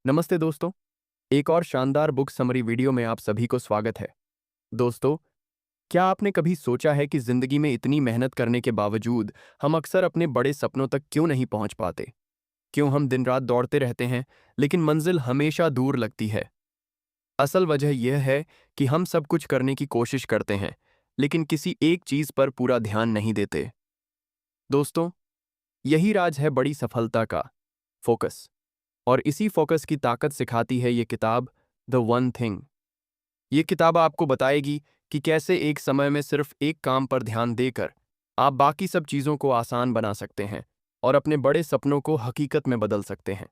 नमस्ते दोस्तों। एक और शानदार बुक समरी वीडियो में आप सभी को स्वागत है। दोस्तों, क्या आपने कभी सोचा है कि जिंदगी में इतनी मेहनत करने के बावजूद हम अक्सर अपने बड़े सपनों तक क्यों नहीं पहुंच पाते? क्यों हम दिन रात दौड़ते रहते हैं लेकिन मंजिल हमेशा दूर लगती है? असल वजह यह है कि हम सब कुछ करने की कोशिश करते हैं लेकिन किसी एक चीज पर पूरा ध्यान नहीं देते। दोस्तों, यही राज है बड़ी सफलता का, फोकस। और इसी फोकस की ताकत सिखाती है ये किताब, द वन थिंग। ये किताब आपको बताएगी कि कैसे एक समय में सिर्फ एक काम पर ध्यान देकर आप बाकी सब चीज़ों को आसान बना सकते हैं और अपने बड़े सपनों को हकीकत में बदल सकते हैं।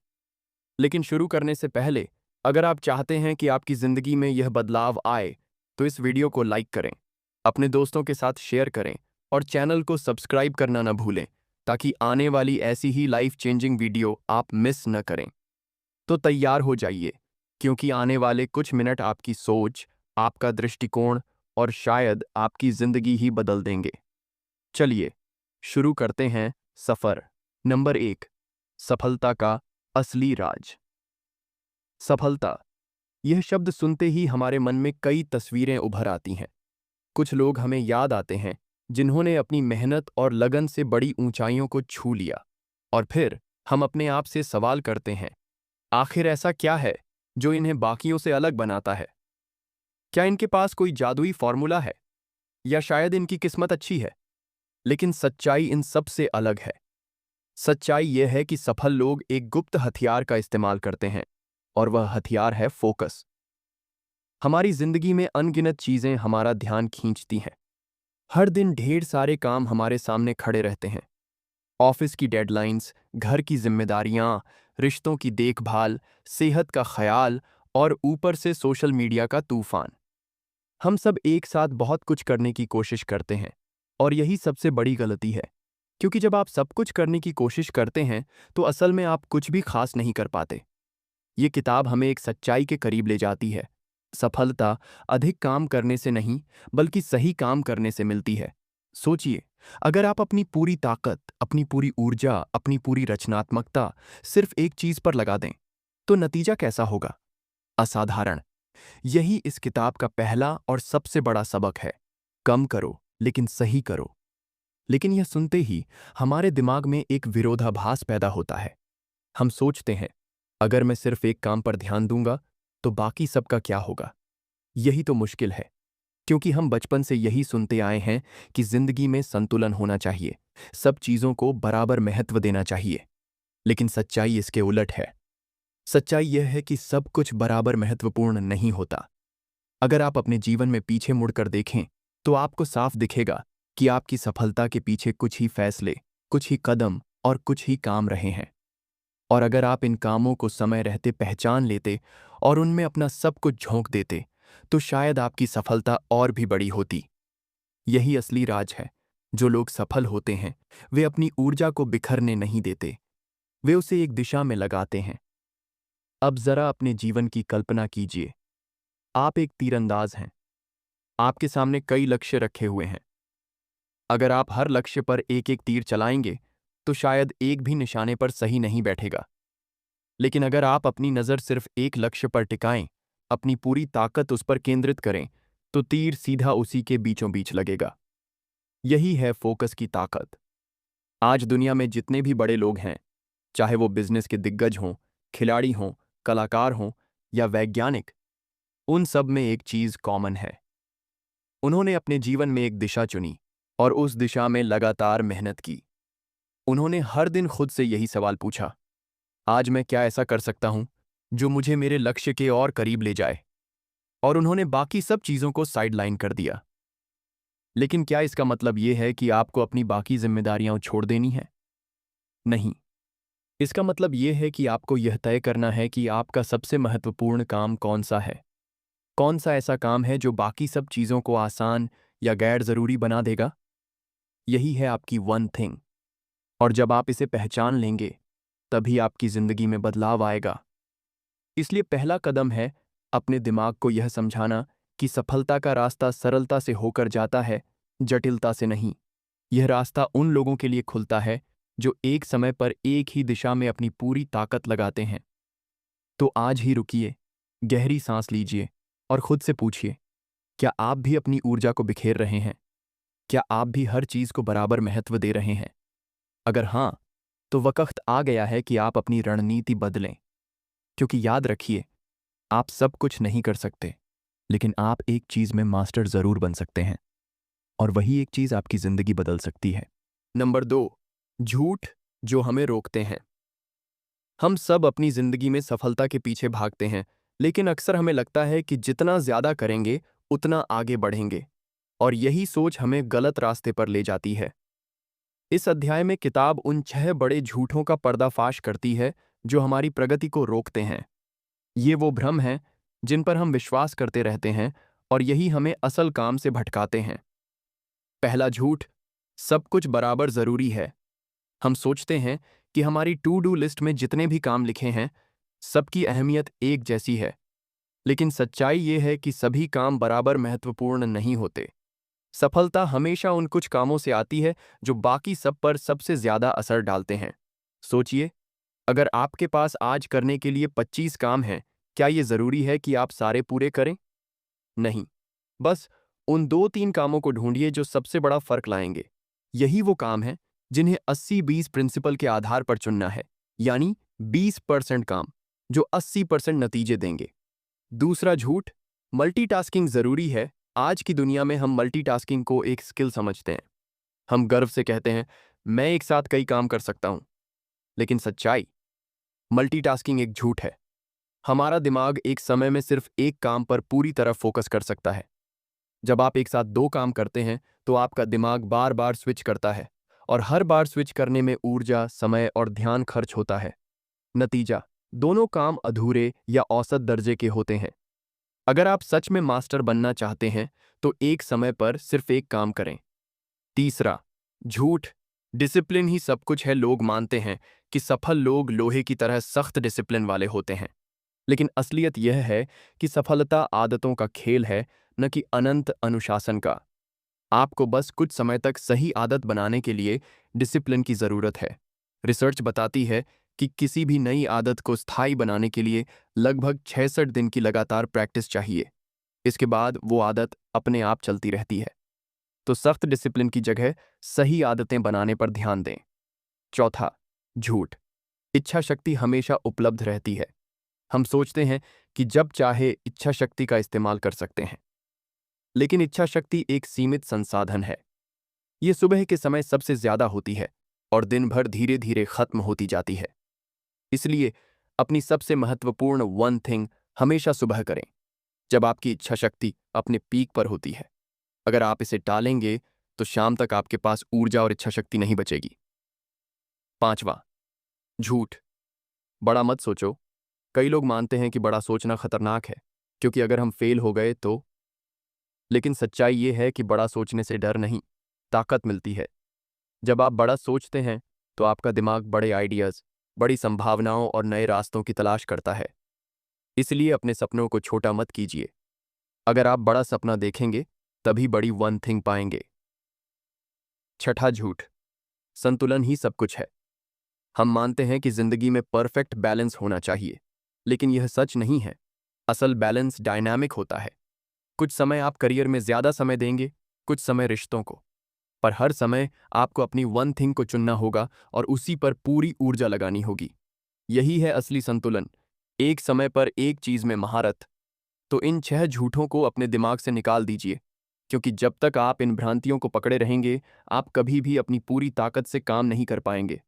लेकिन शुरू करने से पहले, अगर आप चाहते हैं कि आपकी ज़िंदगी में यह बदलाव आए, तो इस वीडियो को लाइक करें, अपने दोस्तों के साथ शेयर करें और चैनल को सब्सक्राइब करना न भूलें, ताकि आने वाली ऐसी ही लाइफ चेंजिंग वीडियो आप मिस न करें। तो तैयार हो जाइए, क्योंकि आने वाले कुछ मिनट आपकी सोच, आपका दृष्टिकोण और शायद आपकी जिंदगी ही बदल देंगे। चलिए शुरू करते हैं सफर। नंबर 1, सफलता का असली राज। सफलता, यह शब्द सुनते ही हमारे मन में कई तस्वीरें उभर आती हैं। कुछ लोग हमें याद आते हैं जिन्होंने अपनी मेहनत और लगन से बड़ी ऊंचाइयों को छू लिया। और फिर हम अपने आप से सवाल करते हैं, आखिर ऐसा क्या है जो इन्हें बाकियों से अलग बनाता है? क्या इनके पास कोई जादुई फॉर्मूला है, या शायद इनकी किस्मत अच्छी है? लेकिन सच्चाई इन सब से अलग है। सच्चाई यह है कि सफल लोग एक गुप्त हथियार का इस्तेमाल करते हैं, और वह हथियार है फोकस। हमारी जिंदगी में अनगिनत चीजें हमारा ध्यान खींचती हैं। हर दिन ढेर सारे काम हमारे सामने खड़े रहते हैं। ऑफिस की डेडलाइंस, घर की जिम्मेदारियां, रिश्तों की देखभाल, सेहत का ख्याल और ऊपर से सोशल मीडिया का तूफान। हम सब एक साथ बहुत कुछ करने की कोशिश करते हैं, और यही सबसे बड़ी गलती है। क्योंकि जब आप सब कुछ करने की कोशिश करते हैं तो असल में आप कुछ भी खास नहीं कर पाते। ये किताब हमें एक सच्चाई के करीब ले जाती है। सफलता अधिक काम करने से नहीं, बल्कि सही काम करने से मिलती है। सोचिए, अगर आप अपनी पूरी ताकत, अपनी पूरी ऊर्जा, अपनी पूरी रचनात्मकता सिर्फ एक चीज पर लगा दें, तो नतीजा कैसा होगा? असाधारण। यही इस किताब का पहला और सबसे बड़ा सबक है। कम करो, लेकिन सही करो। लेकिन यह सुनते ही हमारे दिमाग में एक विरोधाभास पैदा होता है। हम सोचते हैं, अगर मैं सिर्फ एक काम पर ध्यान दूंगा तो बाकी सबका क्या होगा? यही तो मुश्किल है, क्योंकि हम बचपन से यही सुनते आए हैं कि जिंदगी में संतुलन होना चाहिए, सब चीजों को बराबर महत्व देना चाहिए। लेकिन सच्चाई इसके उलट है। सच्चाई यह है कि सब कुछ बराबर महत्वपूर्ण नहीं होता। अगर आप अपने जीवन में पीछे मुड़कर देखें, तो आपको साफ दिखेगा कि आपकी सफलता के पीछे कुछ ही फैसले, कुछ ही कदम और कुछ ही काम रहे हैं। और अगर आप इन कामों को समय रहते पहचान लेते और उनमें अपना सब कुछ झोंक देते, तो शायद आपकी सफलता और भी बड़ी होती। यही असली राज है। जो लोग सफल होते हैं, वे अपनी ऊर्जा को बिखरने नहीं देते, वे उसे एक दिशा में लगाते हैं। अब जरा अपने जीवन की कल्पना कीजिए। आप एक तीरंदाज हैं। आपके सामने कई लक्ष्य रखे हुए हैं। अगर आप हर लक्ष्य पर एक एक तीर चलाएंगे, तो शायद एक भी निशाने पर सही नहीं बैठेगा। लेकिन अगर आप अपनी नज़र सिर्फ एक लक्ष्य पर टिकाएं, अपनी पूरी ताकत उस पर केंद्रित करें, तो तीर सीधा उसी के बीचों बीच लगेगा। यही है फोकस की ताकत। आज दुनिया में जितने भी बड़े लोग हैं, चाहे वो बिजनेस के दिग्गज हों, खिलाड़ी हों, कलाकार हों या वैज्ञानिक, उन सब में एक चीज कॉमन है। उन्होंने अपने जीवन में एक दिशा चुनी और उस दिशा में लगातार मेहनत की। उन्होंने हर दिन खुद से यही सवाल पूछा, आज मैं क्या ऐसा कर सकता हूं जो मुझे मेरे लक्ष्य के और करीब ले जाए? और उन्होंने बाकी सब चीजों को साइडलाइन कर दिया। लेकिन क्या इसका मतलब यह है कि आपको अपनी बाकी जिम्मेदारियां छोड़ देनी है? नहीं। इसका मतलब यह है कि आपको यह तय करना है कि आपका सबसे महत्वपूर्ण काम कौन सा है। कौन सा ऐसा काम है जो बाकी सब चीजों को आसान या गैर जरूरी बना देगा? यही है आपकी वन थिंग। और जब आप इसे पहचान लेंगे, तभी आपकी जिंदगी में बदलाव आएगा। इसलिए पहला कदम है अपने दिमाग को यह समझाना कि सफलता का रास्ता सरलता से होकर जाता है, जटिलता से नहीं। यह रास्ता उन लोगों के लिए खुलता है जो एक समय पर एक ही दिशा में अपनी पूरी ताकत लगाते हैं। तो आज ही रुकिए, गहरी सांस लीजिए और खुद से पूछिए, क्या आप भी अपनी ऊर्जा को बिखेर रहे हैं? क्या आप भी हर चीज को बराबर महत्व दे रहे हैं? अगर हाँ, तो वक्त आ गया है कि आप अपनी रणनीति बदलें। क्योंकि याद रखिए, आप सब कुछ नहीं कर सकते, लेकिन आप एक चीज में मास्टर जरूर बन सकते हैं, और वही एक चीज आपकी जिंदगी बदल सकती है। नंबर 2, झूठ जो हमें रोकते हैं। हम सब अपनी जिंदगी में सफलता के पीछे भागते हैं, लेकिन अक्सर हमें लगता है कि जितना ज्यादा करेंगे उतना आगे बढ़ेंगे, और यही सोच हमें गलत रास्ते पर ले जाती है। इस अध्याय में किताब उन 6 बड़े झूठों का पर्दाफाश करती है जो हमारी प्रगति को रोकते हैं। ये वो भ्रम हैं जिन पर हम विश्वास करते रहते हैं, और यही हमें असल काम से भटकाते हैं। पहला झूठ, सब कुछ बराबर जरूरी है। हम सोचते हैं कि हमारी टू डू लिस्ट में जितने भी काम लिखे हैं, सबकी अहमियत एक जैसी है। लेकिन सच्चाई ये है कि सभी काम बराबर महत्वपूर्ण नहीं होते। सफलता हमेशा उन कुछ कामों से आती है जो बाकी सब पर सबसे ज्यादा असर डालते हैं। सोचिए, अगर आपके पास आज करने के लिए 25 काम हैं, क्या ये जरूरी है कि आप सारे पूरे करें? नहीं। बस उन 2-3 कामों को ढूंढिए जो सबसे बड़ा फर्क लाएंगे। यही वो काम है जिन्हें 80-20 प्रिंसिपल के आधार पर चुनना है, यानी 20% काम जो 80% नतीजे देंगे। दूसरा झूठ, मल्टीटास्किंग जरूरी है। आज की दुनिया में हम मल्टीटास्किंग को एक स्किल समझते हैं। हम गर्व से कहते हैं, मैं एक साथ कई काम कर सकता हूं। लेकिन सच्चाई, मल्टीटास्किंग एक झूठ है। हमारा दिमाग एक समय में सिर्फ एक काम पर पूरी तरह फोकस कर सकता है। जब आप एक साथ 2 काम करते हैं, तो आपका दिमाग बार बार स्विच करता है, और हर बार स्विच करने में ऊर्जा, समय और ध्यान खर्च होता है। नतीजा, दोनों काम अधूरे या औसत दर्जे के होते हैं। अगर आप सच में मास्टर बनना चाहते हैं, तो एक समय पर सिर्फ एक काम करें। तीसरा झूठ, डिसिप्लिन ही सब कुछ है। लोग मानते हैं कि सफल लोग लोहे की तरह सख्त डिसिप्लिन वाले होते हैं। लेकिन असलियत यह है कि सफलता आदतों का खेल है, न कि अनंत अनुशासन का। आपको बस कुछ समय तक सही आदत बनाने के लिए डिसिप्लिन की जरूरत है। रिसर्च बताती है कि किसी भी नई आदत को स्थायी बनाने के लिए लगभग 66 दिन की लगातार प्रैक्टिस चाहिए। इसके बाद वो आदत अपने आप चलती रहती है। तो सख्त डिसिप्लिन की जगह सही आदतें बनाने पर ध्यान दें। चौथा झूठ, इच्छा शक्ति हमेशा उपलब्ध रहती है। हम सोचते हैं कि जब चाहे इच्छा शक्ति का इस्तेमाल कर सकते हैं। लेकिन इच्छा शक्ति एक सीमित संसाधन है। ये सुबह के समय सबसे ज्यादा होती है और दिन भर धीरे धीरे खत्म होती जाती है। इसलिए अपनी सबसे महत्वपूर्ण वन थिंग हमेशा सुबह करें, जब आपकी इच्छा शक्ति अपने पीक पर होती है। अगर आप इसे टालेंगे, तो शाम तक आपके पास ऊर्जा और इच्छा शक्ति नहीं बचेगी। पांचवा झूठ, बड़ा मत सोचो। कई लोग मानते हैं कि बड़ा सोचना खतरनाक है, क्योंकि अगर हम फेल हो गए तो। लेकिन सच्चाई ये है कि बड़ा सोचने से डर नहीं, ताकत मिलती है। जब आप बड़ा सोचते हैं, तो आपका दिमाग बड़े आइडियाज, बड़ी संभावनाओं और नए रास्तों की तलाश करता है। इसलिए अपने सपनों को छोटा मत कीजिए। अगर आप बड़ा सपना देखेंगे, तभी बड़ी वन थिंग पाएंगे। छठा झूठ, संतुलन ही सब कुछ है। हम मानते हैं कि जिंदगी में परफेक्ट बैलेंस होना चाहिए, लेकिन यह सच नहीं है। असल बैलेंस डायनामिक होता है। कुछ समय आप करियर में ज्यादा समय देंगे, कुछ समय रिश्तों को। पर हर समय आपको अपनी वन थिंग को चुनना होगा और उसी पर पूरी ऊर्जा लगानी होगी। यही है असली संतुलन, एक समय पर एक चीज में महारत। तो इन 6 झूठों को अपने दिमाग से निकाल दीजिए, क्योंकि जब तक आप इन भ्रांतियों को पकड़े रहेंगे, आप कभी भी अपनी पूरी ताकत से काम नहीं कर पाएंगे।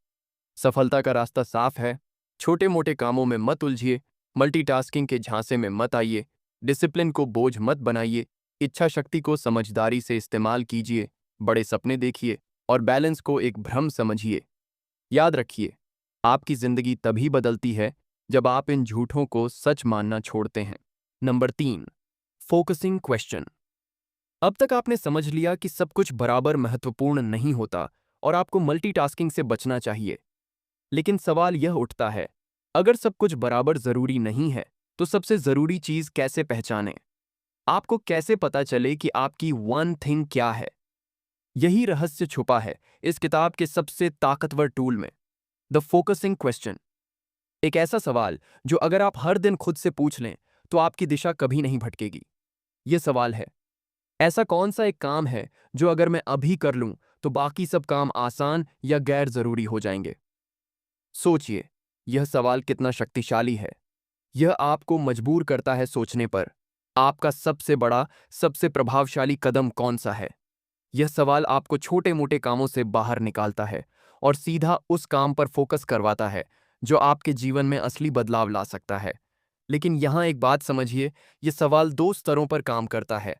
सफलता का रास्ता साफ है। छोटे मोटे कामों में मत उलझिए, मल्टीटास्किंग के झांसे में मत आइए, डिसिप्लिन को बोझ मत बनाइए, इच्छा शक्ति को समझदारी से इस्तेमाल कीजिए, बड़े सपने देखिए और बैलेंस को एक भ्रम समझिए। याद रखिए, आपकी जिंदगी तभी बदलती है जब आप इन झूठों को सच मानना छोड़ते हैं। Number 3, focusing question. अब तक आपने समझ लिया कि सब कुछ बराबर महत्वपूर्ण नहीं होता और आपको मल्टीटास्किंग से बचना चाहिए। लेकिन सवाल यह उठता है, अगर सब कुछ बराबर जरूरी नहीं है, तो सबसे जरूरी चीज कैसे पहचानें? आपको कैसे पता चले कि आपकी वन थिंग क्या है? यही रहस्य छुपा है इस किताब के सबसे ताकतवर टूल में, द फोकसिंग क्वेश्चन। एक ऐसा सवाल जो अगर आप हर दिन खुद से पूछ लें तो आपकी दिशा कभी नहीं भटकेगी। यह सवाल है, ऐसा कौन सा एक काम है जो अगर मैं अभी कर लूं तो बाकी सब काम आसान या गैर जरूरी हो जाएंगे। सोचिए, यह सवाल कितना शक्तिशाली है। यह आपको मजबूर करता है सोचने पर, आपका सबसे बड़ा, सबसे प्रभावशाली कदम कौन सा है। यह सवाल आपको छोटे मोटे कामों से बाहर निकालता है और सीधा उस काम पर फोकस करवाता है जो आपके जीवन में असली बदलाव ला सकता है। लेकिन यहां एक बात समझिए, यह सवाल दो स्तरों पर काम करता है।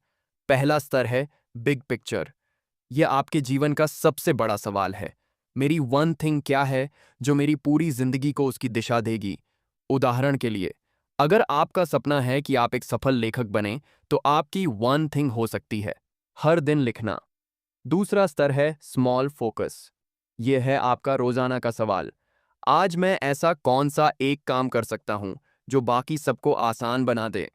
पहला स्तर है बिग पिक्चर। यह आपके जीवन का सबसे बड़ा सवाल है। मेरी वन थिंग क्या है जो मेरी पूरी जिंदगी को उसकी दिशा देगी। उदाहरण के लिए, अगर आपका सपना है कि आप एक सफल लेखक बने, तो आपकी वन थिंग हो सकती है हर दिन लिखना। दूसरा स्तर है स्मॉल फोकस। यह है आपका रोजाना का सवाल। आज मैं ऐसा कौन सा एक काम कर सकता हूं जो बाकी सबको आसान बना दे।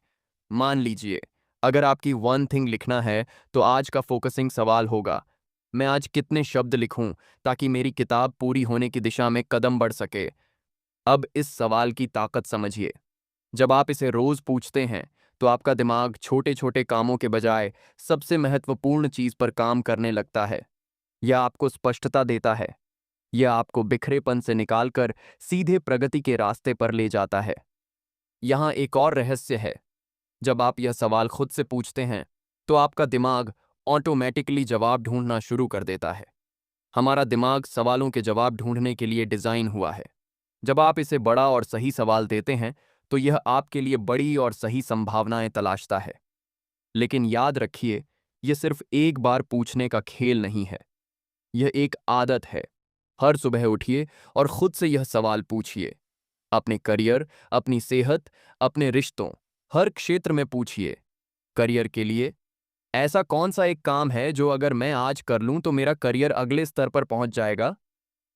मान लीजिए, अगर आपकी वन थिंग लिखना है, तो आज का फोकसिंग सवाल होगा, मैं आज कितने शब्द लिखूं ताकि मेरी किताब पूरी होने की दिशा में कदम बढ़ सके। अब इस सवाल की ताकत समझिए। जब आप इसे रोज पूछते हैं तो आपका दिमाग छोटे छोटे कामों के बजाय सबसे महत्वपूर्ण चीज पर काम करने लगता है। यह आपको स्पष्टता देता है। यह आपको बिखरेपन से निकालकर सीधे प्रगति के रास्ते पर ले जाता है। यहाँ एक और रहस्य है। जब आप यह सवाल खुद से पूछते हैं तो आपका दिमाग ऑटोमेटिकली जवाब ढूंढना शुरू कर देता है। हमारा दिमाग सवालों के जवाब ढूंढने के लिए डिजाइन हुआ है। जब आप इसे बड़ा और सही सवाल देते हैं तो यह आपके लिए बड़ी और सही संभावनाएं तलाशता है। लेकिन याद रखिए, यह सिर्फ एक बार पूछने का खेल नहीं है। यह एक आदत है। हर सुबह उठिए और खुद से यह सवाल पूछिए। अपने करियर, अपनी सेहत, अपने रिश्तों, हर क्षेत्र में पूछिए। करियर के लिए, ऐसा कौन सा एक काम है जो अगर मैं आज कर लूं तो मेरा करियर अगले स्तर पर पहुंच जाएगा।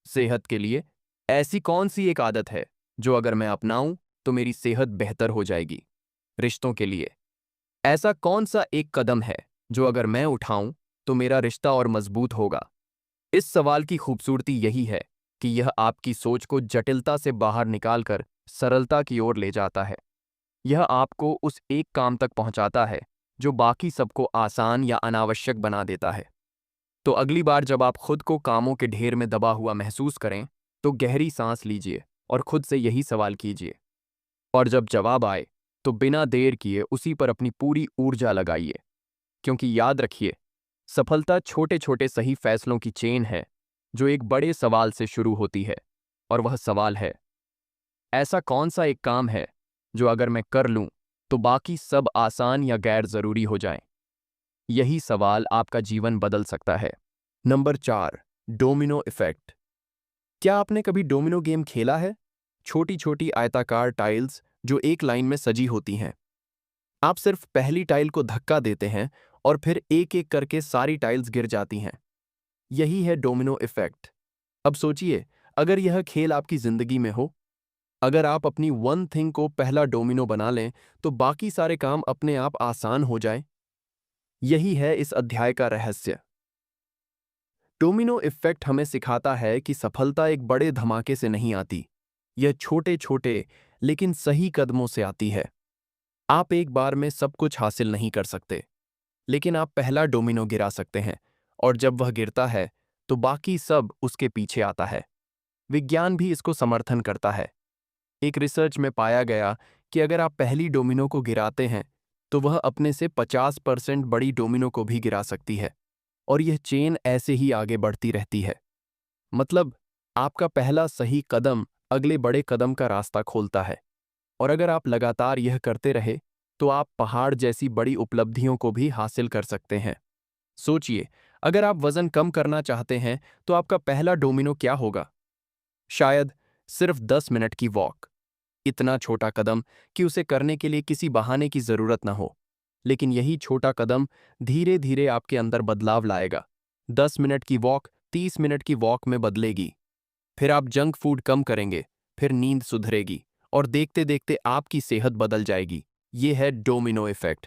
सेहत के लिए, ऐसी कौन सी एक आदत है जो अगर मैं अपनाऊं तो मेरी सेहत बेहतर हो जाएगी। रिश्तों के लिए, ऐसा कौन सा एक कदम है जो अगर मैं उठाऊं तो मेरा रिश्ता और मजबूत होगा। इस सवाल की खूबसूरती यही है कि यह आपकी सोच को जटिलता से बाहर निकालकर सरलता की ओर ले जाता है। यह आपको उस एक काम तक पहुंचाता है जो बाकी सबको आसान या अनावश्यक बना देता है। तो अगली बार जब आप खुद को कामों के ढेर में दबा हुआ महसूस करें, तो गहरी सांस लीजिए और खुद से यही सवाल कीजिए। और जब जवाब आए तो बिना देर किए उसी पर अपनी पूरी ऊर्जा लगाइए। क्योंकि याद रखिए, सफलता छोटे छोटे सही फैसलों की चेन है जो एक बड़े सवाल से शुरू होती है। और वह सवाल है, ऐसा कौन सा एक काम है जो अगर मैं कर लूं तो बाकी सब आसान या गैर जरूरी हो जाएं। यही सवाल आपका जीवन बदल सकता है। Number 4, domino effect. क्या आपने कभी डोमिनो गेम खेला है? छोटी छोटी आयताकार टाइल्स जो एक लाइन में सजी होती हैं। आप सिर्फ पहली टाइल को धक्का देते हैं और फिर एक एक करके सारी टाइल्स गिर जाती हैं। यही है डोमिनो इफेक्ट। अब सोचिए, अगर यह खेल आपकी जिंदगी में हो, अगर आप अपनी वन थिंग को पहला डोमिनो बना लें तो बाकी सारे काम अपने आप आसान हो जाएं। यही है इस अध्याय का रहस्य। डोमिनो इफेक्ट हमें सिखाता है कि सफलता एक बड़े धमाके से नहीं आती। यह छोटे छोटे लेकिन सही कदमों से आती है। आप एक बार में सब कुछ हासिल नहीं कर सकते, लेकिन आप पहला डोमिनो गिरा सकते हैं। और जब वह गिरता है तो बाकी सब उसके पीछे आता है। विज्ञान भी इसको समर्थन करता है। एक रिसर्च में पाया गया कि अगर आप पहली डोमिनो को गिराते हैं तो वह अपने से 50% बड़ी डोमिनो को भी गिरा सकती है। और यह चेन ऐसे ही आगे बढ़ती रहती है। मतलब, आपका पहला सही कदम अगले बड़े कदम का रास्ता खोलता है। और अगर आप लगातार यह करते रहे तो आप पहाड़ जैसी बड़ी उपलब्धियों को भी हासिल कर सकते हैं। सोचिए, अगर आप वजन कम करना चाहते हैं तो आपका पहला डोमिनो क्या होगा? शायद सिर्फ 10 मिनट की वॉक। इतना छोटा कदम कि उसे करने के लिए किसी बहाने की जरूरत न हो। लेकिन यही छोटा कदम धीरे धीरे आपके अंदर बदलाव लाएगा। 10 मिनट की वॉक 30 मिनट की वॉक में बदलेगी। फिर आप जंक फूड कम करेंगे, फिर नींद सुधरेगी और देखते देखते आपकी सेहत बदल जाएगी। ये है डोमिनो इफेक्ट।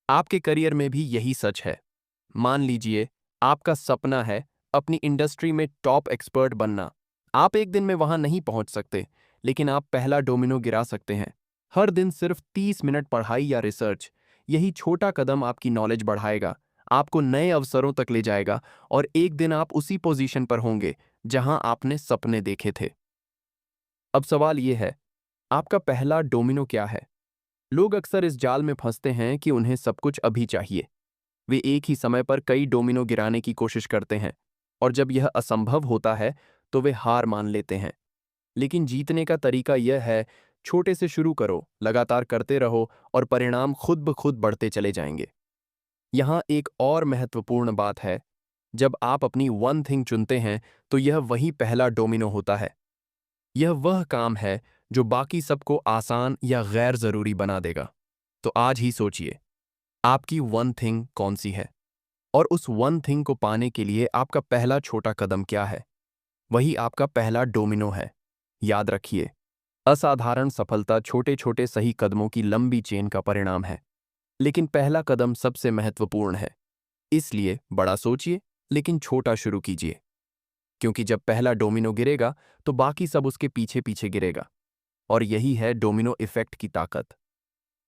आपके करियर में भी यही सच है। मान लीजिए, आपका सपना है अपनी इंडस्ट्री में टॉप एक्सपर्ट बनना। आप एक दिन में वहां नहीं पहुंच सकते, लेकिन आप पहला डोमिनो गिरा सकते हैं। हर दिन सिर्फ 30 मिनट पढ़ाई या रिसर्च। यही छोटा कदम आपकी नॉलेज बढ़ाएगा, आपको नए अवसरों तक ले जाएगा और एक दिन आप उसी पोजीशन पर होंगे जहां आपने सपने देखे थे। अब सवाल यह है, आपका पहला डोमिनो क्या है? लोग अक्सर इस जाल में फंसते हैं कि उन्हें सब कुछ अभी चाहिए। वे एक ही समय पर कई डोमिनो गिराने की कोशिश करते हैं और जब यह असंभव होता है तो वे हार मान लेते हैं। लेकिन जीतने का तरीका यह है, छोटे से शुरू करो, लगातार करते रहो और परिणाम खुद ब खुद बढ़ते चले जाएंगे। यहाँ एक और महत्वपूर्ण बात है, जब आप अपनी वन थिंग चुनते हैं तो यह वही पहला डोमिनो होता है। यह वह काम है जो बाकी सबको आसान या गैर जरूरी बना देगा। तो आज ही सोचिए, आपकी वन थिंग कौन सी है और उस वन थिंग को पाने के लिए आपका पहला छोटा कदम क्या है? वही आपका पहला डोमिनो है। याद रखिए, असाधारण सफलता छोटे छोटे सही कदमों की लंबी चेन का परिणाम है, लेकिन पहला कदम सबसे महत्वपूर्ण है। इसलिए बड़ा सोचिए, लेकिन छोटा शुरू कीजिए, क्योंकि जब पहला डोमिनो गिरेगा तो बाकी सब उसके पीछे पीछे गिरेगा। और यही है डोमिनो इफेक्ट की ताकत।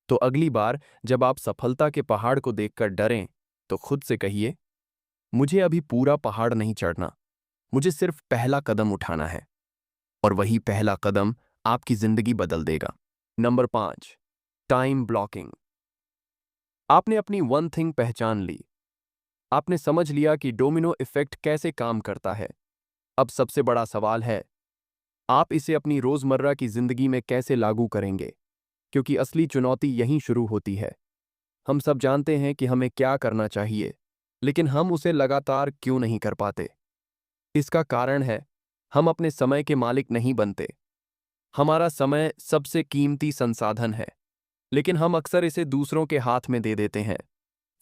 तो अगली बार जब आप सफलता के पहाड़ को देखकर डरें, तो खुद से कहिए, मुझे अभी पूरा पहाड़ नहीं चढ़ना, मुझे सिर्फ पहला कदम उठाना है। और वही पहला कदम आपकी जिंदगी बदल देगा। Number 5, time blocking. आपने अपनी वन थिंग पहचान ली, आपने समझ लिया कि डोमिनो इफेक्ट कैसे काम करता है। अब सबसे बड़ा सवाल है, आप इसे अपनी रोजमर्रा की जिंदगी में कैसे लागू करेंगे? क्योंकि असली चुनौती यहीं शुरू होती है। हम सब जानते हैं कि हमें क्या करना चाहिए, लेकिन हम उसे लगातार क्यों नहीं कर पाते? इसका कारण है, हम अपने समय के मालिक नहीं बनते। हमारा समय सबसे कीमती संसाधन है, लेकिन हम अक्सर इसे दूसरों के हाथ में दे देते हैं।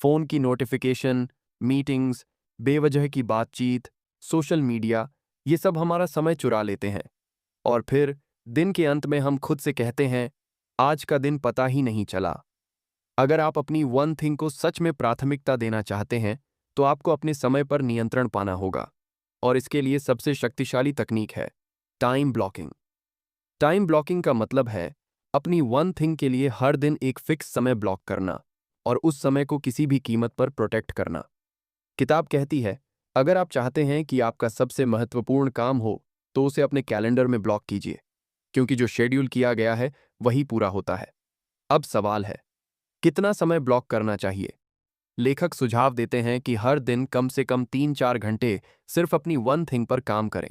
फोन की नोटिफिकेशन, मीटिंग्स, बेवजह की बातचीत, सोशल मीडिया, ये सब हमारा समय चुरा लेते हैं। और फिर दिन के अंत में हम खुद से कहते हैं, आज का दिन पता ही नहीं चला। अगर आप अपनी वन थिंग को सच में प्राथमिकता देना चाहते हैं, तो आपको अपने समय पर नियंत्रण पाना होगा। और इसके लिए सबसे शक्तिशाली तकनीक है टाइम ब्लॉकिंग। टाइम ब्लॉकिंग का मतलब है अपनी वन थिंग के लिए हर दिन एक फिक्स समय ब्लॉक करना और उस समय को किसी भी कीमत पर प्रोटेक्ट करना। किताब कहती है, अगर आप चाहते हैं कि आपका सबसे महत्वपूर्ण काम हो, तो उसे अपने कैलेंडर में ब्लॉक कीजिए, क्योंकि जो शेड्यूल किया गया है वही पूरा होता है। अब सवाल है, कितना समय ब्लॉक करना चाहिए? लेखक सुझाव देते हैं कि हर दिन कम से कम 3-4 घंटे सिर्फ अपनी वन थिंग पर काम करें।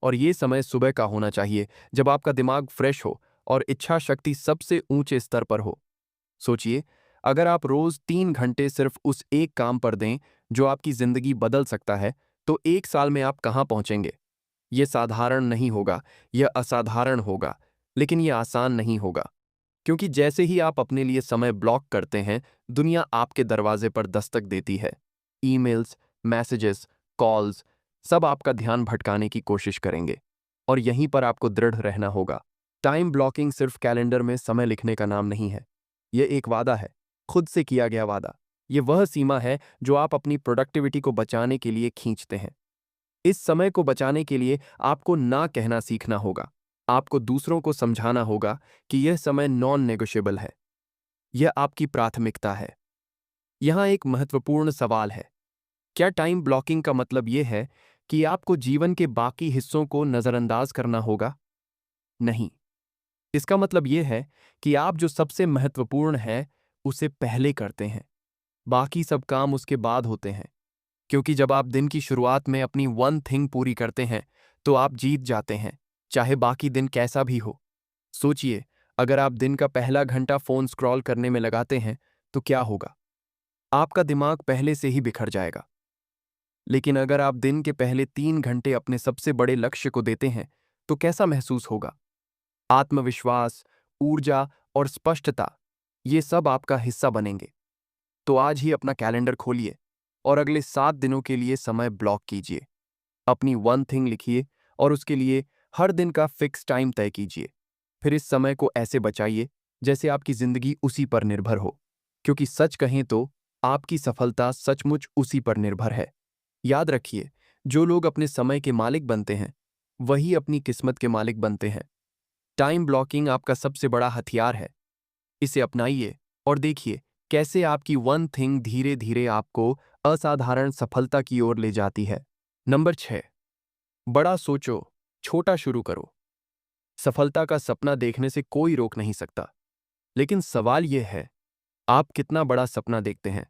और ये समय सुबह का होना चाहिए, जब आपका दिमाग फ्रेश हो और इच्छा शक्ति सबसे ऊंचे स्तर पर हो। सोचिए, अगर आप रोज 3 घंटे सिर्फ उस एक काम पर दें जो आपकी जिंदगी बदल सकता है, तो 1 साल में आप कहाँ पहुंचेंगे? यह साधारण नहीं होगा, यह असाधारण होगा, लेकिन यह आसान नहीं होगा। क्योंकि जैसे ही आप अपने लिए समय ब्लॉक करते हैं, दुनिया आपके दरवाजे पर दस्तक देती है। ईमेल्स, मैसेजेस, कॉल्स, सब आपका ध्यान भटकाने की कोशिश करेंगे। और यहीं पर आपको दृढ़ रहना होगा। टाइम ब्लॉकिंग सिर्फ कैलेंडर में समय लिखने का नाम नहीं है। यह एक वादा है, खुद से किया गया वादा। यह वह सीमा है जो आप अपनी प्रोडक्टिविटी को बचाने के लिए खींचते हैं। इस समय को बचाने के लिए आपको ना कहना सीखना होगा। आपको दूसरों को समझाना होगा कि यह समय नॉन नेगोशिएबल है। यह आपकी प्राथमिकता है। यहाँ एक महत्वपूर्ण सवाल है, क्या टाइम ब्लॉकिंग का मतलब यह है कि आपको जीवन के बाकी हिस्सों को नजरअंदाज करना होगा? नहीं। इसका मतलब यह है कि आप जो सबसे महत्वपूर्ण है, उसे पहले करते हैं। बाकी सब काम उसके बाद होते हैं। क्योंकि जब आप दिन की शुरुआत में अपनी वन थिंग पूरी करते हैं, तो आप जीत जाते हैं, चाहे बाकी दिन कैसा भी हो। सोचिए, अगर आप दिन का पहला घंटा फोन स्क्रॉल करने में लगाते हैं, तो क्या होगा? आपका दिमाग पहले से ही बिखर जाएगा। लेकिन अगर आप दिन के पहले 3 घंटे अपने सबसे बड़े लक्ष्य को देते हैं, तो कैसा महसूस होगा? आत्मविश्वास, ऊर्जा और स्पष्टता, ये सब आपका हिस्सा बनेंगे। तो आज ही अपना कैलेंडर खोलिए और अगले 7 दिनों के लिए समय ब्लॉक कीजिए। अपनी वन थिंग लिखिए और उसके लिए हर दिन का फिक्स टाइम तय कीजिए। फिर इस समय को ऐसे बचाइए जैसे आपकी जिंदगी उसी पर निर्भर हो। क्योंकि सच कहें तो आपकी सफलता सचमुच उसी पर निर्भर है। याद रखिए, जो लोग अपने समय के मालिक बनते हैं, वही अपनी किस्मत के मालिक बनते हैं। टाइम ब्लॉकिंग आपका सबसे बड़ा हथियार है। इसे अपनाइए और देखिए कैसे आपकी वन थिंग धीरे धीरे आपको असाधारण सफलता की ओर ले जाती है। नंबर 6, बड़ा सोचो, छोटा शुरू करो। सफलता का सपना देखने से कोई रोक नहीं सकता, लेकिन सवाल यह है, आप कितना बड़ा सपना देखते हैं?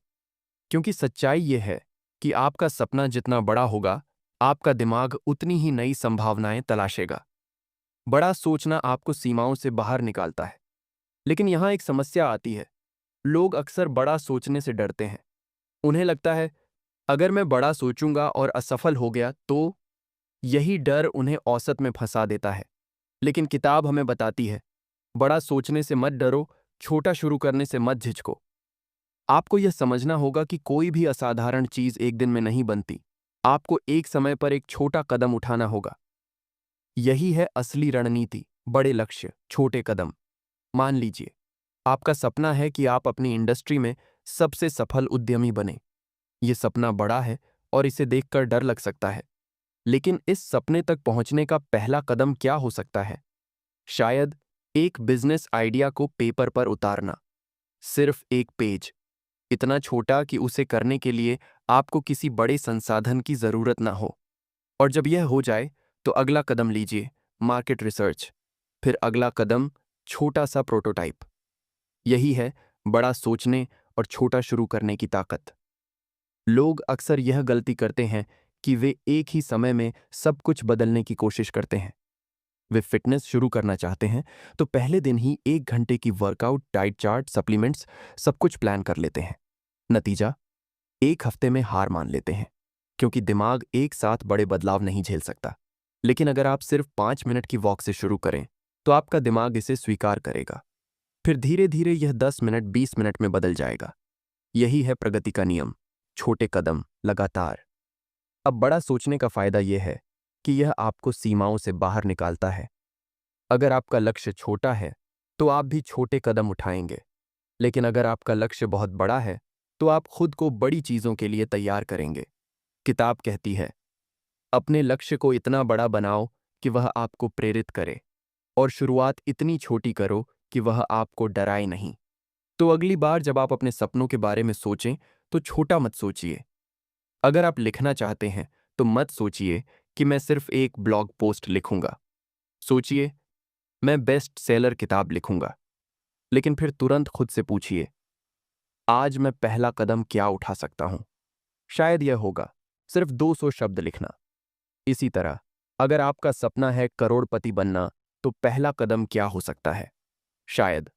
क्योंकि सच्चाई यह है कि आपका सपना जितना बड़ा होगा, आपका दिमाग उतनी ही नई संभावनाएं तलाशेगा। बड़ा सोचना आपको सीमाओं से बाहर निकालता है, लेकिन यहां एक समस्या आती है। लोग अक्सर बड़ा सोचने से डरते हैं। उन्हें लगता है, अगर मैं बड़ा सोचूंगा और असफल हो गया तो। यही डर उन्हें औसत में फंसा देता है। लेकिन किताब हमें बताती है, बड़ा सोचने से मत डरो, छोटा शुरू करने से मत झिझको। आपको यह समझना होगा कि कोई भी असाधारण चीज एक दिन में नहीं बनती। आपको एक समय पर एक छोटा कदम उठाना होगा। यही है असली रणनीति, बड़े लक्ष्य, छोटे कदम। मान लीजिए, आपका सपना है कि आप अपनी इंडस्ट्री में सबसे सफल उद्यमी बने। यह सपना बड़ा है और इसे देखकर डर लग सकता है। लेकिन इस सपने तक पहुंचने का पहला कदम क्या हो सकता है? शायद एक बिजनेस आइडिया को पेपर पर उतारना। सिर्फ एक पेज, इतना छोटा कि उसे करने के लिए आपको किसी बड़े संसाधन की जरूरत ना हो। और जब यह हो जाए तो अगला कदम लीजिए, मार्केट रिसर्च। फिर अगला कदम, छोटा सा प्रोटोटाइप। यही है बड़ा सोचने और छोटा शुरू करने की ताकत। लोग अक्सर यह गलती करते हैं कि वे एक ही समय में सब कुछ बदलने की कोशिश करते हैं। वे फिटनेस शुरू करना चाहते हैं तो पहले दिन ही 1 घंटे की वर्कआउट, डाइट चार्ट, सप्लीमेंट्स, सब कुछ प्लान कर लेते हैं। नतीजा, एक हफ्ते में हार मान लेते हैं, क्योंकि दिमाग एक साथ बड़े बदलाव नहीं झेल सकता। लेकिन अगर आप सिर्फ 5 मिनट की वॉक से शुरू करें तो आपका दिमाग इसे स्वीकार करेगा। फिर धीरे धीरे यह 10 मिनट 20 मिनट में बदल जाएगा। यही है प्रगति का नियम, छोटे कदम, लगातार। अब बड़ा सोचने का फायदा यह है कि यह आपको सीमाओं से बाहर निकालता है। अगर आपका लक्ष्य छोटा है तो आप भी छोटे कदम उठाएंगे, लेकिन अगर आपका लक्ष्य बहुत बड़ा है तो आप खुद को बड़ी चीजों के लिए तैयार करेंगे। किताब कहती है, अपने लक्ष्य को इतना बड़ा बनाओ कि वह आपको प्रेरित करे, और शुरुआत इतनी छोटी करो कि वह आपको डराए नहीं। तो अगली बार जब आप अपने सपनों के बारे में सोचें तो छोटा मत सोचिए। अगर आप लिखना चाहते हैं तो मत सोचिए कि मैं सिर्फ एक ब्लॉग पोस्ट लिखूंगा। सोचिए, मैं बेस्ट सेलर किताब लिखूंगा। लेकिन फिर तुरंत खुद से पूछिए, आज मैं पहला कदम क्या उठा सकता हूं? शायद यह होगा सिर्फ 200 शब्द लिखना। इसी तरह, अगर आपका सपना है करोड़पति बनना, तो पहला कदम क्या हो सकता है? शायद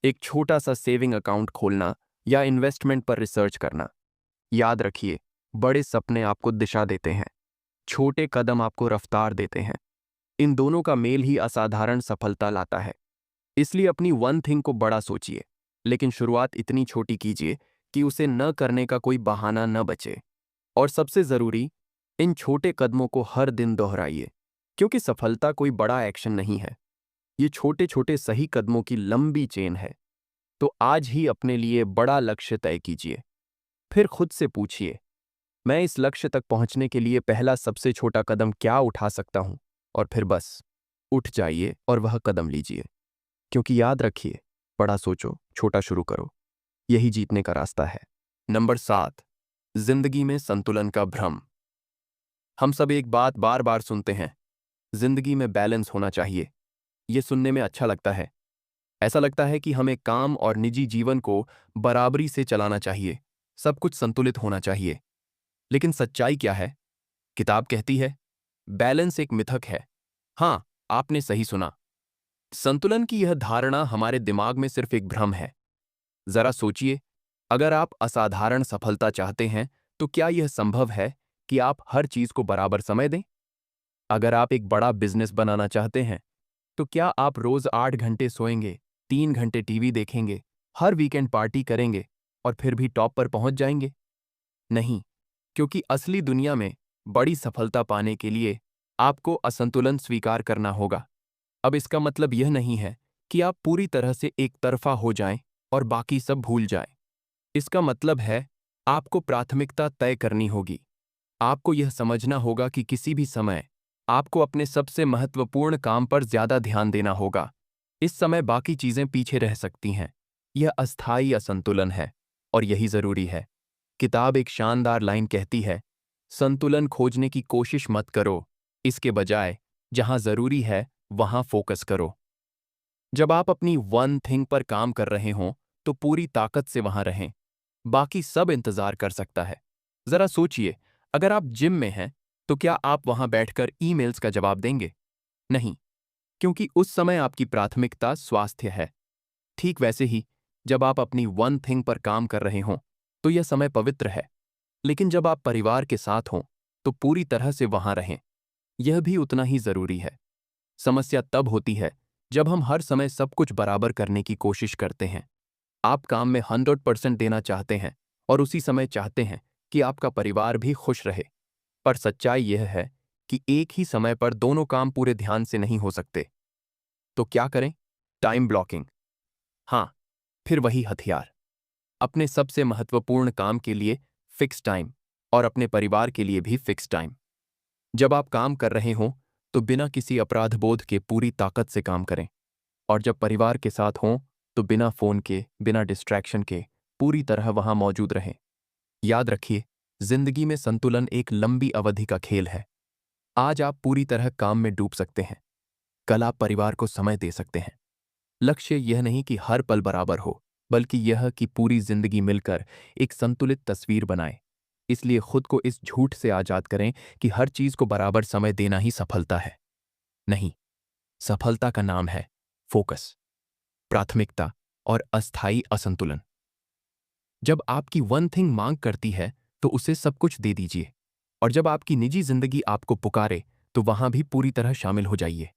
एक छोटा सा सेविंग अकाउंट खोलना या इन्वेस्टमेंट पर रिसर्च करना। याद रखिए, बड़े सपने आपको दिशा देते हैं, छोटे कदम आपको रफ्तार देते हैं। इन दोनों का मेल ही असाधारण सफलता लाता है। इसलिए अपनी वन थिंग को बड़ा सोचिए, लेकिन शुरुआत इतनी छोटी कीजिए कि उसे न करने का कोई बहाना न बचे। और सबसे जरूरी, इन छोटे कदमों को हर दिन दोहराइए, क्योंकि सफलता कोई बड़ा एक्शन नहीं है, ये छोटे छोटे सही कदमों की लंबी चेन है। तो आज ही अपने लिए बड़ा लक्ष्य तय कीजिए। फिर खुद से पूछिए, मैं इस लक्ष्य तक पहुंचने के लिए पहला सबसे छोटा कदम क्या उठा सकता हूं? और फिर बस उठ जाइए और वह कदम लीजिए। क्योंकि याद रखिए, बड़ा सोचो, छोटा शुरू करो, यही जीतने का रास्ता है। नंबर 7, जिंदगी में संतुलन का भ्रम। हम सब एक बात बार बार सुनते हैं, जिंदगी में बैलेंस होना चाहिए। ये सुनने में अच्छा लगता है। ऐसा लगता है कि हमें काम और निजी जीवन को बराबरी से चलाना चाहिए, सब कुछ संतुलित होना चाहिए। लेकिन सच्चाई क्या है? किताब कहती है, बैलेंस एक मिथक है। हाँ, आपने सही सुना। संतुलन की यह धारणा हमारे दिमाग में सिर्फ एक भ्रम है। जरा सोचिए, अगर आप असाधारण सफलता चाहते हैं तो क्या यह संभव है कि आप हर चीज को बराबर समय दें? अगर आप एक बड़ा बिजनेस बनाना चाहते हैं तो क्या आप रोज 8 घंटे सोएंगे, 3 घंटे टीवी देखेंगे, हर वीकेंड पार्टी करेंगे और फिर भी टॉप पर पहुंच जाएंगे? नहीं, क्योंकि असली दुनिया में बड़ी सफलता पाने के लिए आपको असंतुलन स्वीकार करना होगा। अब इसका मतलब यह नहीं है कि आप पूरी तरह से एक तरफा हो जाएं और बाकी सब भूल जाएं। इसका मतलब है, आपको प्राथमिकता तय करनी होगी। आपको यह समझना होगा कि किसी भी समय आपको अपने सबसे महत्वपूर्ण काम पर ज्यादा ध्यान देना होगा। इस समय बाकी चीजें पीछे रह सकती हैं। यह अस्थायी असंतुलन है और यही जरूरी है। किताब एक शानदार लाइन कहती है, संतुलन खोजने की कोशिश मत करो, इसके बजाय जहां जरूरी है वहां फोकस करो। जब आप अपनी वन थिंग पर काम कर रहे हों तो पूरी ताकत से वहां रहें। बाकी सब इंतजार कर सकता है। जरा सोचिए, अगर आप जिम में हैं तो क्या आप वहां बैठकर ईमेल्स का जवाब देंगे? नहीं, क्योंकि उस समय आपकी प्राथमिकता स्वास्थ्य है। ठीक वैसे ही, जब आप अपनी वन थिंग पर काम कर रहे हों तो यह समय पवित्र है। लेकिन जब आप परिवार के साथ हों तो पूरी तरह से वहां रहें। यह भी उतना ही जरूरी है। समस्या तब होती है जब हम हर समय सब कुछ बराबर करने की कोशिश करते हैं। आप काम में 100% देना चाहते हैं और उसी समय चाहते हैं कि आपका परिवार भी खुश रहे। पर सच्चाई यह है कि एक ही समय पर दोनों काम पूरे ध्यान से नहीं हो सकते। तो क्या करें? Time blocking. हाँ, फिर वही हथियार। अपने सबसे महत्वपूर्ण काम के लिए फिक्स टाइम और अपने परिवार के लिए भी फिक्स टाइम। जब आप काम कर रहे हों तो बिना किसी अपराध बोध के पूरी ताकत से काम करें, और जब परिवार के साथ हों तो बिना फोन के, बिना डिस्ट्रैक्शन के पूरी तरह वहां मौजूद रहें। याद रखिए, जिंदगी में संतुलन एक लंबी अवधि का खेल है। आज आप पूरी तरह काम में डूब सकते हैं, कल आप परिवार को समय दे सकते हैं। लक्ष्य यह नहीं कि हर पल बराबर हो, बल्कि यह कि पूरी जिंदगी मिलकर एक संतुलित तस्वीर बनाए। इसलिए खुद को इस झूठ से आजाद करें कि हर चीज को बराबर समय देना ही सफलता है। नहीं, सफलता का नाम है फोकस, प्राथमिकता और अस्थायी असंतुलन। जब आपकी वन थिंग मांग करती है तो उसे सब कुछ दे दीजिए, और जब आपकी निजी जिंदगी आपको पुकारे तो वहां भी पूरी तरह शामिल हो जाइए।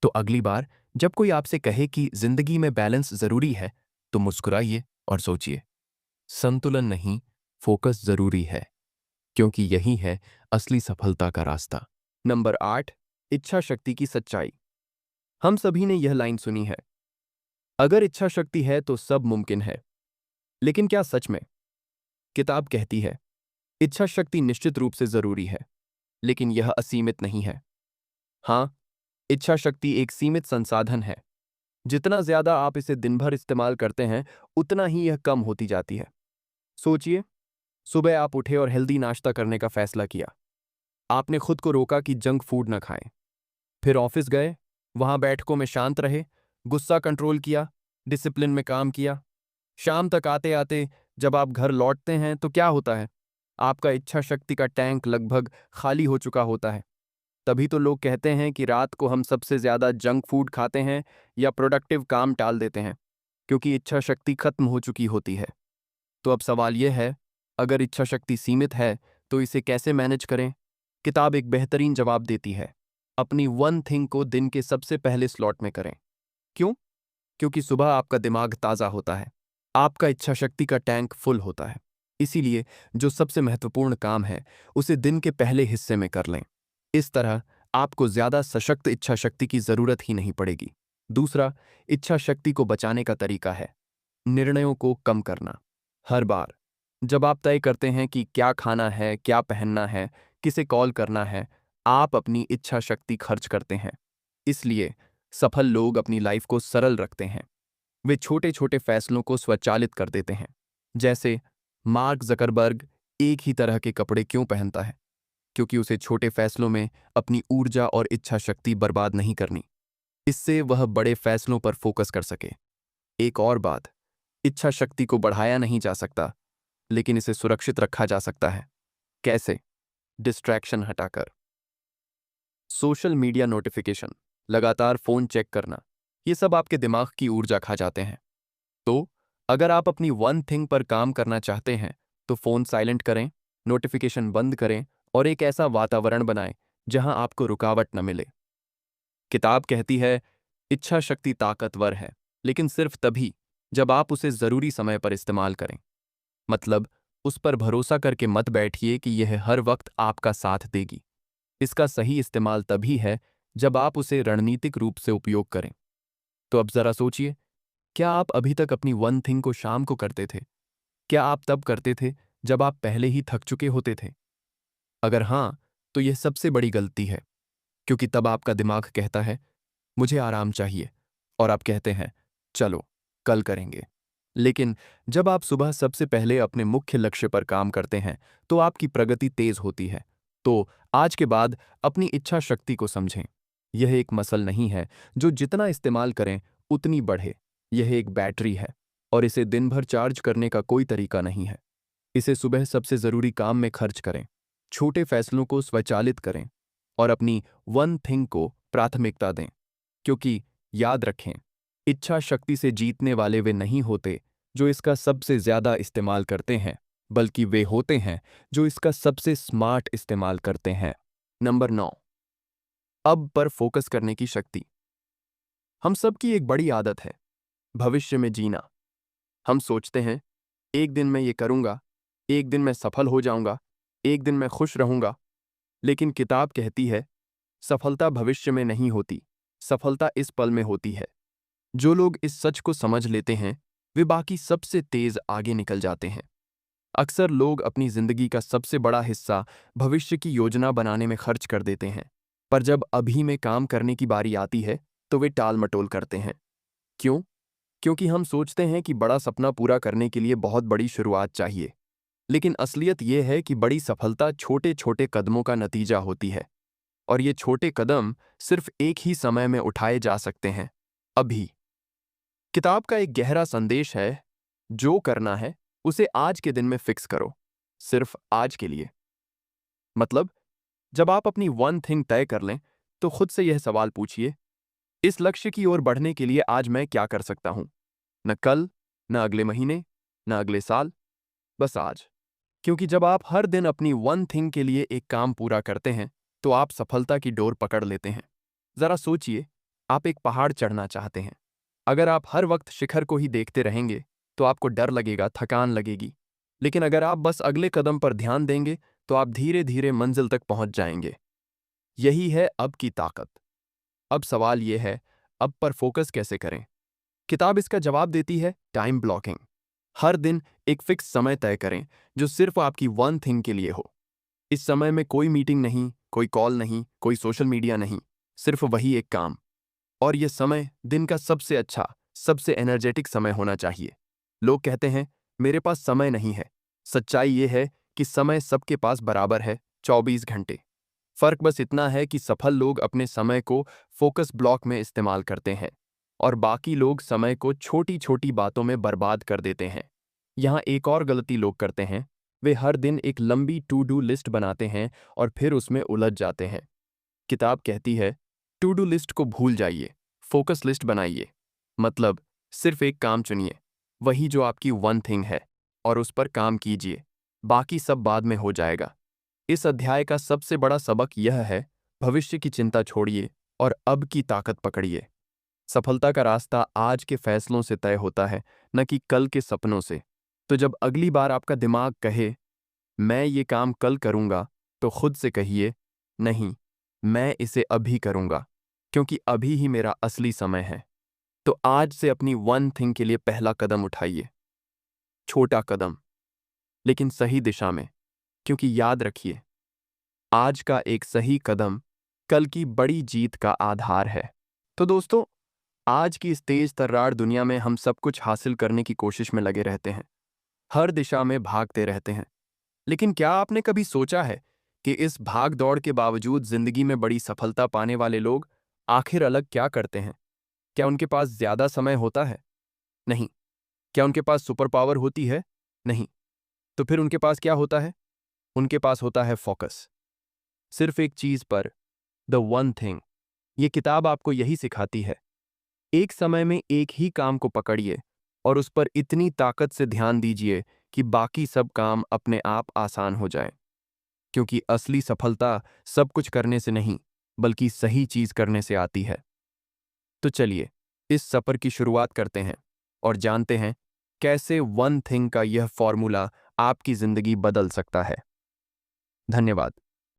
तो अगली बार जब कोई आपसे कहे कि जिंदगी में बैलेंस जरूरी है, तो मुस्कुराइए और सोचिए, संतुलन नहीं, फोकस जरूरी है, क्योंकि यही है असली सफलता का रास्ता। नंबर 8, इच्छा शक्ति की सच्चाई। हम सभी ने यह लाइन सुनी है, अगर इच्छा शक्ति है तो सब मुमकिन है। लेकिन क्या सच में? किताब कहती है, इच्छा शक्ति निश्चित रूप से जरूरी है, लेकिन यह असीमित नहीं है। हाँ, इच्छा शक्ति एक सीमित संसाधन है। जितना ज्यादा आप इसे दिन भर इस्तेमाल करते हैं, उतना ही यह कम होती जाती है। सोचिए, सुबह आप उठे और हेल्दी नाश्ता करने का फैसला किया। आपने खुद को रोका कि जंक फूड न खाएं। फिर ऑफिस गए, वहां बैठकों में शांत रहे, गुस्सा कंट्रोल किया, डिसिप्लिन में काम किया। शाम तक आते आते जब आप घर लौटते हैं तो क्या होता है? आपका इच्छा शक्ति का टैंक लगभग खाली हो चुका होता है। तभी तो लोग कहते हैं कि रात को हम सबसे ज्यादा जंक फूड खाते हैं या प्रोडक्टिव काम टाल देते हैं, क्योंकि इच्छा शक्ति खत्म हो चुकी होती है। तो अब सवाल यह है, अगर इच्छा शक्ति सीमित है तो इसे कैसे मैनेज करें? किताब एक बेहतरीन जवाब देती है, अपनी वन थिंग को दिन के सबसे पहले स्लॉट में करें। क्यों? क्योंकि सुबह आपका दिमाग ताज़ा होता है, आपका इच्छा शक्ति का टैंक फुल होता है। इसीलिए जो सबसे महत्वपूर्ण काम है उसे दिन के पहले हिस्से में कर लें। इस तरह आपको ज्यादा सशक्त इच्छा शक्ति की जरूरत ही नहीं पड़ेगी। दूसरा, इच्छा शक्ति को बचाने का तरीका है निर्णयों को कम करना। हर बार जब आप तय करते हैं कि क्या खाना है, क्या पहनना है, किसे कॉल करना है, आप अपनी इच्छा शक्ति खर्च करते हैं। इसलिए सफल लोग अपनी लाइफ को सरल रखते हैं। वे छोटे छोटे फैसलों को स्वचालित कर देते हैं। जैसे मार्क जकरबर्ग एक ही तरह के कपड़े क्यों पहनता है? क्योंकि उसे छोटे फैसलों में अपनी ऊर्जा और इच्छा शक्ति बर्बाद नहीं करनी। इससे वह बड़े फैसलों पर फोकस कर सके। एक और बात, इच्छा शक्ति को बढ़ाया नहीं जा सकता, लेकिन इसे सुरक्षित रखा जा सकता है। कैसे? डिस्ट्रैक्शन हटाकर। सोशल मीडिया नोटिफिकेशन, लगातार फोन चेक करना, ये सब आपके दिमाग की ऊर्जा खा जाते हैं। तो अगर आप अपनी वन थिंग पर काम करना चाहते हैं तो फोन साइलेंट करें, नोटिफिकेशन बंद करें और एक ऐसा वातावरण बनाएं जहां आपको रुकावट न मिले। किताब कहती है, इच्छा शक्ति ताकतवर है, लेकिन सिर्फ तभी जब आप उसे जरूरी समय पर इस्तेमाल करें। मतलब, उस पर भरोसा करके मत बैठिए कि यह हर वक्त आपका साथ देगी। इसका सही इस्तेमाल तभी है जब आप उसे रणनीतिक रूप से उपयोग करें। तो अब जरा सोचिए, क्या आप अभी तक अपनी वन थिंग को शाम को करते थे? क्या आप तब करते थे जब आप पहले ही थक चुके होते थे? अगर हाँ, तो यह सबसे बड़ी गलती है, क्योंकि तब आपका दिमाग कहता है मुझे आराम चाहिए, और आप कहते हैं चलो कल करेंगे। लेकिन जब आप सुबह सबसे पहले अपने मुख्य लक्ष्य पर काम करते हैं तो आपकी प्रगति तेज होती है। तो आज के बाद अपनी इच्छा शक्ति को समझें। यह एक मसल नहीं है जो जितना इस्तेमाल करें उतनी बढ़े। यह एक बैटरी है, और इसे दिन भर चार्ज करने का कोई तरीका नहीं है। इसे सुबह सबसे जरूरी काम में खर्च करें, छोटे फैसलों को स्वचालित करें, और अपनी वन थिंग को प्राथमिकता दें। क्योंकि याद रखें, इच्छा शक्ति से जीतने वाले वे नहीं होते जो इसका सबसे ज्यादा इस्तेमाल करते हैं, बल्कि वे होते हैं जो इसका सबसे स्मार्ट इस्तेमाल करते हैं। नंबर 9, अब पर फोकस करने की शक्ति। हम सबकी एक बड़ी आदत है भविष्य में जीना। हम सोचते हैं एक दिन मैं ये करूंगा, एक दिन मैं सफल हो जाऊंगा, एक दिन मैं खुश रहूंगा। लेकिन किताब कहती है सफलता भविष्य में नहीं होती, सफलता इस पल में होती है। जो लोग इस सच को समझ लेते हैं वे बाकी सबसे तेज आगे निकल जाते हैं। अक्सर लोग अपनी जिंदगी का सबसे बड़ा हिस्सा भविष्य की योजना बनाने में खर्च कर देते हैं, पर जब अभी में काम करने की बारी आती है तो वे टाल मटोल करते हैं। क्यों? क्योंकि हम सोचते हैं कि बड़ा सपना पूरा करने के लिए बहुत बड़ी शुरुआत चाहिए। लेकिन असलियत यह है कि बड़ी सफलता छोटे छोटे कदमों का नतीजा होती है, और ये छोटे कदम सिर्फ एक ही समय में उठाए जा सकते हैं, अभी। किताब का एक गहरा संदेश है, जो करना है उसे आज के दिन में फिक्स करो, सिर्फ आज के लिए। मतलब, जब आप अपनी वन थिंग तय कर लें तो खुद से यह सवाल पूछिए, इस लक्ष्य की ओर बढ़ने के लिए आज मैं क्या कर सकता हूं? न कल, न अगले महीने, न अगले साल, बस आज। क्योंकि जब आप हर दिन अपनी वन थिंग के लिए एक काम पूरा करते हैं तो आप सफलता की डोर पकड़ लेते हैं। जरा सोचिए, आप एक पहाड़ चढ़ना चाहते हैं। अगर आप हर वक्त शिखर को ही देखते रहेंगे तो आपको डर लगेगा, थकान लगेगी। लेकिन अगर आप बस अगले कदम पर ध्यान देंगे तो आप धीरे धीरे मंजिल तक पहुंच जाएंगे। यही है अब की ताकत। अब सवाल यह है, अब पर फोकस कैसे करें? किताब इसका जवाब देती है, टाइम ब्लॉकिंग। हर दिन एक फिक्स समय तय करें जो सिर्फ आपकी वन थिंग के लिए हो। इस समय में कोई मीटिंग नहीं, कोई कॉल नहीं, कोई सोशल मीडिया नहीं, सिर्फ वही एक काम। और यह समय दिन का सबसे अच्छा, सबसे एनर्जेटिक समय होना चाहिए। लोग कहते हैं मेरे पास समय नहीं है। सच्चाई यह है कि समय सबके पास बराबर है, 24 घंटे। फर्क बस इतना है कि सफल लोग अपने समय को फोकस ब्लॉक में इस्तेमाल करते हैं, और बाकी लोग समय को छोटी छोटी बातों में बर्बाद कर देते हैं। यहाँ एक और गलती लोग करते हैं, वे हर दिन एक लंबी टू डू लिस्ट बनाते हैं और फिर उसमें उलझ जाते हैं। किताब कहती है टू डू लिस्ट को भूल जाइए, फोकस लिस्ट बनाइए। मतलब, सिर्फ एक काम चुनिए, वही जो आपकी वन थिंग है, और उस पर काम कीजिए। बाकी सब बाद में हो जाएगा। इस अध्याय का सबसे बड़ा सबक यह है, भविष्य की चिंता छोड़िए और अब की ताकत पकड़िए। सफलता का रास्ता आज के फैसलों से तय होता है, न कि कल के सपनों से। तो जब अगली बार आपका दिमाग कहे मैं ये काम कल करूंगा, तो खुद से कहिए नहीं, मैं इसे अभी करूंगा, क्योंकि अभी ही मेरा असली समय है। तो आज से अपनी वन थिंग के लिए पहला कदम उठाइए। छोटा कदम, लेकिन सही दिशा में। क्योंकि याद रखिए, आज का एक सही कदम कल की बड़ी जीत का आधार है। तो दोस्तों, आज की इस तेज तर्रार दुनिया में हम सब कुछ हासिल करने की कोशिश में लगे रहते हैं, हर दिशा में भागते रहते हैं। लेकिन क्या आपने कभी सोचा है कि इस भाग दौड़ के बावजूद जिंदगी में बड़ी सफलता पाने वाले लोग आखिर अलग क्या करते हैं? क्या उनके पास ज्यादा समय होता है? नहीं। क्या उनके पास सुपर पावर होती है? नहीं। तो फिर उनके पास क्या होता है? उनके पास होता है फोकस, सिर्फ एक चीज पर, द वन थिंग। ये किताब आपको यही सिखाती है। एक समय में एक ही काम को पकड़िए और उस पर इतनी ताकत से ध्यान दीजिए कि बाकी सब काम अपने आप आसान हो जाए। क्योंकि असली सफलता सब कुछ करने से नहीं, बल्कि सही चीज करने से आती है। तो चलिए, इस सफर की शुरुआत करते हैं और जानते हैं कैसे वन थिंग का यह फॉर्मूला आपकी जिंदगी बदल सकता है। धन्यवाद।